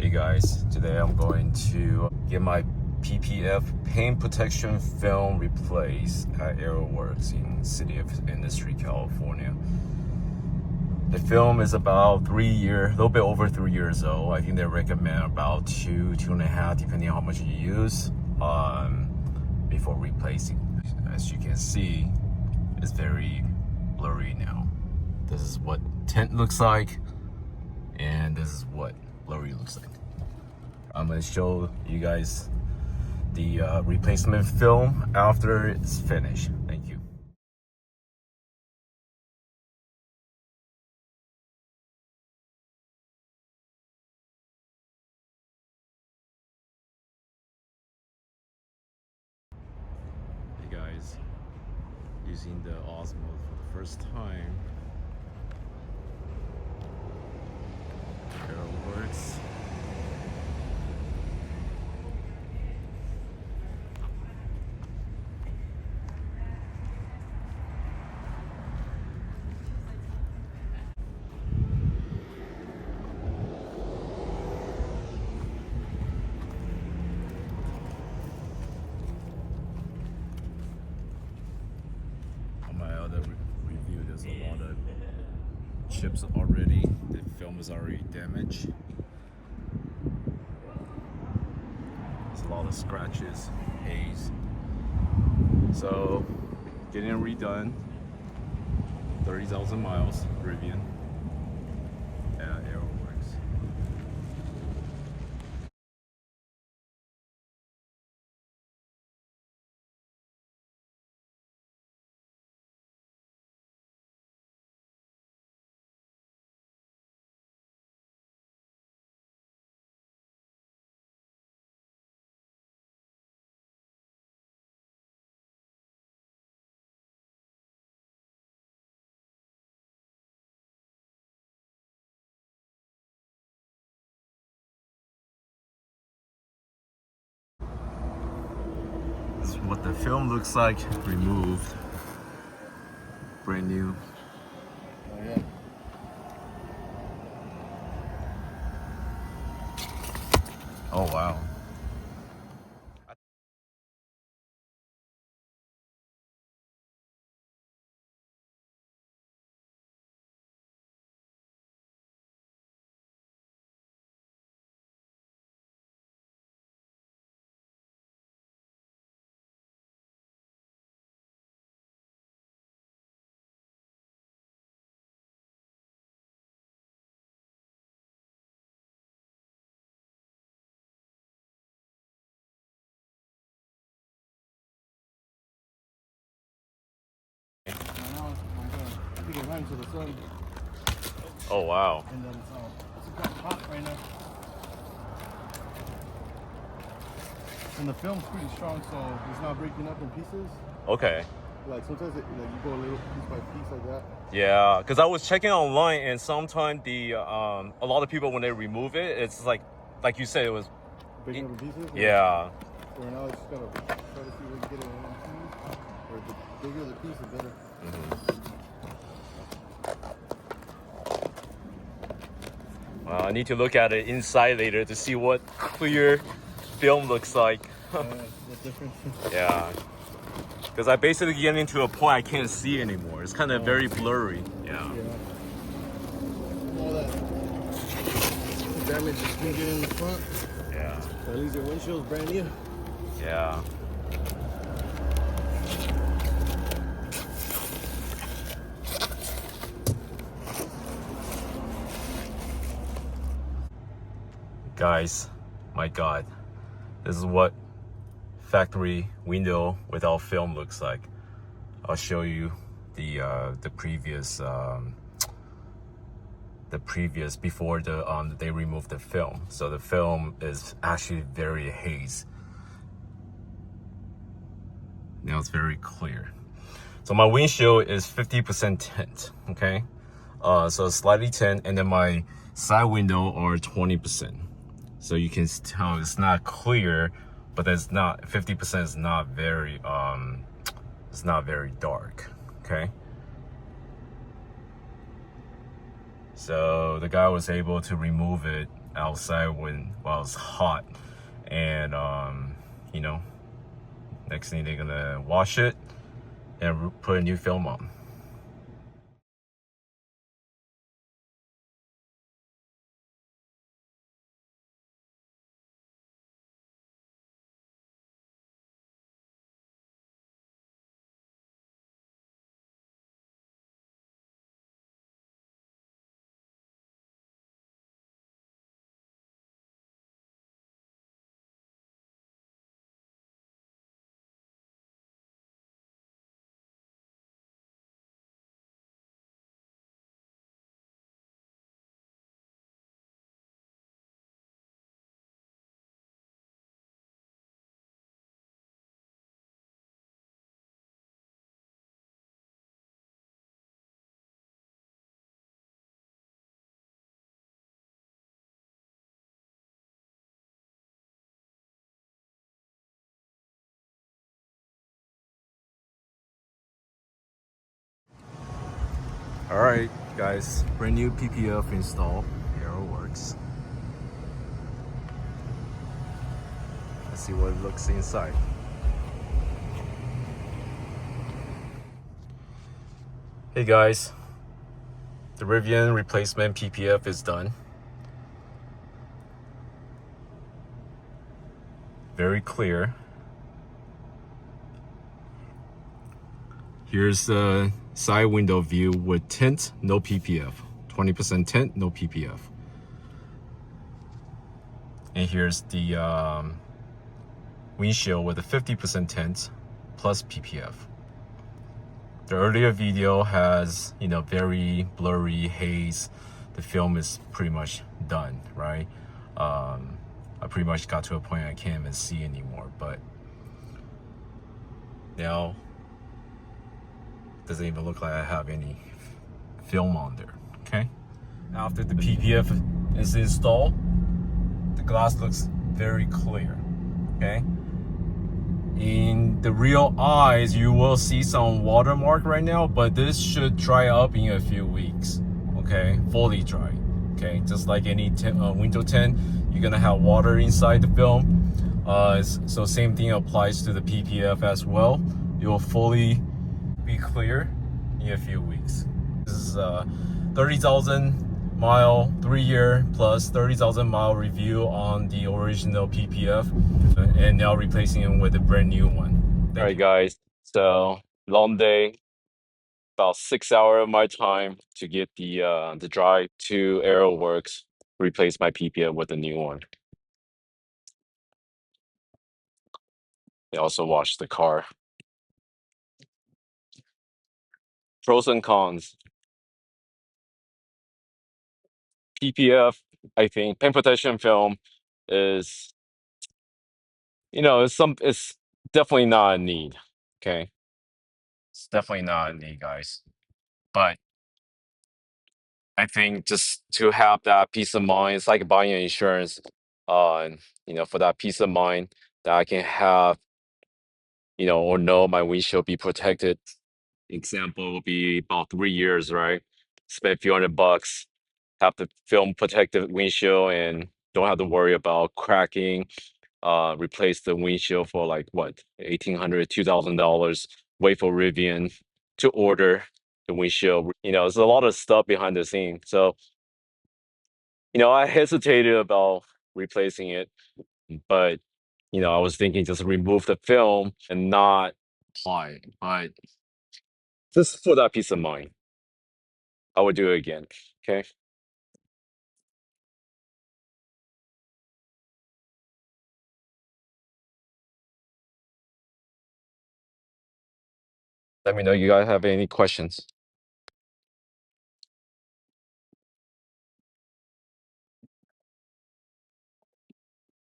Hey guys, today I'm going to get my PPF paint protection film replaced at AeroWorks in City of Industry, California. The film is about a little bit over 3 years old. I think they recommend about 2.5, depending on how much you use, before replacing. As you can see, it's very blurry now. This is what tint looks like, and this is what blurry looks like. I'm gonna show you guys the replacement film after it's finished. Thank you. Hey guys, using the Osmo for the first time. AeroWorks. On my other review, there's a lot of chips already. The film is already damaged. There's a lot of scratches, haze. So, getting it redone. 30,000 miles, Rivian, at AeroWorks. This is what the film looks like removed. Brand new. Oh yeah. Oh wow. I think it ran to the sun. Oh wow. And then it's kind of hot right now. And the film's pretty strong, so it's not breaking up in pieces. Okay. Like sometimes you go a little piece by piece like that. Yeah, because I was checking online, and sometimes the a lot of people, when they remove it, it's like you said, it was Breaking up in pieces. yeah. So right now it's just gotta try to see where you get it in one piece. Or the bigger the piece, the better. Well, I need to look at it inside later to see what clear film looks like. What difference? Yeah, because I basically getting to a point I can't see anymore. It's kind of very blurry. Yeah. All that damage is gonna get in the front. Yeah. So at least your windshield's brand new. Yeah. Guys, my God, this is what factory window without film looks like. I'll show you the previous before they removed the film. So the film is actually very haze. Now it's very clear. So my windshield is 50% tint. Okay, so slightly tint, and then my side window are 20%. So you can tell it's not clear, but it's not 50% is not very it's not very dark. Okay. So the guy was able to remove it outside while it's hot. And, you know, next thing they're gonna wash it and put a new film on. All right, guys, brand new PPF install. Arrow works. Let's see what it looks inside. Hey guys, the Rivian replacement PPF is done. Very clear. Here's the side window view with tint, no PPF. 20% tint, no PPF. And here's the windshield with a 50% tint plus PPF. The earlier video has, very blurry haze. The film is pretty much done, right? I pretty much got to a point I can't even see anymore, but now doesn't even look like I have any film on there, okay? After the PPF is installed, the glass looks very clear, okay? In the real eyes, you will see some watermark right now, but this should dry up in a few weeks, okay? Fully dry, okay? Just like any window tint, you're gonna have water inside the film. So same thing applies to the PPF as well. It will fully be clear in a few weeks. This is a 30,000 mile, 3-year plus 30,000 mile review on the original PPF, and now replacing it with a brand new one. All right, guys. So long day, about 6 hours of my time to get the drive to AeroWorks, replace my PPF with a new one. They also washed the car. Pros and cons. PPF, I think, paint protection film is, it's definitely not a need. Okay, it's definitely not a need, guys. But I think just to have that peace of mind, it's like buying insurance. For that peace of mind that I can have, or know my windshield be protected. Example will be about 3 years, right? Spend a few $100, have the film protected windshield, and don't have to worry about cracking. Replace the windshield for like what, $1,800, $2,000. Wait for Rivian to order the windshield. There's a lot of stuff behind the scene. So, I hesitated about replacing it, but I was thinking just remove the film and not apply it. But just for that peace of mind, I would do it again. Okay. Let me know you guys have any questions.